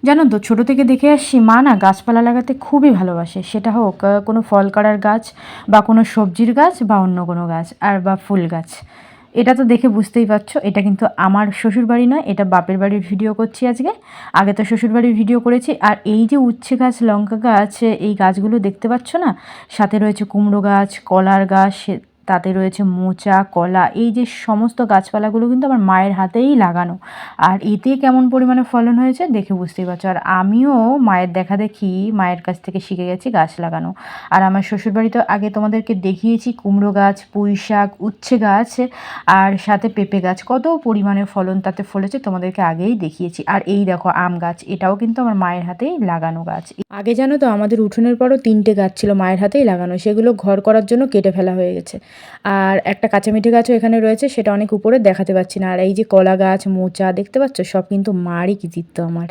জানো তো, ছোটো থেকে দেখে আসছি মা না গাছপালা লাগাতে খুবই ভালোবাসে। সেটা হোক কোনো ফল করার গাছ বা কোনো সবজির গাছ বা অন্য কোনো গাছ আর বা ফুল গাছ। এটা তো দেখে বুঝতেই পারছো, এটা কিন্তু আমার শ্বশুরবাড়ি নয়, এটা বাপের বাড়ির ভিডিও করছি আজকে। আগে তো শ্বশুরবাড়ির ভিডিও করেছি। আর এই যে উচ্ছে গাছ, লঙ্কা গাছ, এই গাছগুলো দেখতে পাচ্ছ না, সাথে রয়েছে কুমড়ো গাছ, কলার গাছ, তাতে রয়েছে মোচা, কলা, এই যে সমস্ত গাছপালাগুলো কিন্তু আমার মায়ের হাতেই লাগানো। আর এতে কেমন পরিমাণে ফলন হয়েছে দেখে বুঝতেই পারছো। আর আমিও মায়ের দেখা দেখি মায়ের কাছ থেকে শিখে গেছি গাছ লাগানো। আর আমার শ্বশুরবাড়িতে আগে তোমাদেরকে দেখিয়েছি কুমড়ো গাছ, পুঁই শাক, উচ্ছে গাছ আর সাথে পেঁপে গাছ, কত পরিমাণে ফলন তাতে ফলেছে তোমাদেরকে আগেই দেখিয়েছি। আর এই দেখো আম গাছ, এটাও কিন্তু আমার মায়ের হাতেই লাগানো গাছ। আগে জানো তো আমাদের উঠোনের পরও 3টে গাছ ছিল মায়ের হাতেই লাগানো, সেগুলো ঘর করার জন্য কেটে ফেলা হয়ে গেছে। আর একটা কাঁচামিঠে গাছও এখানে রয়েছে, সেটা অনেক উপরে দেখাতে পাচ্ছি না। আর এই যে কলা গাছ, মোচা দেখতে পাচ্ছ, সব কিন্তু মারই কৃতিত্ব আমার।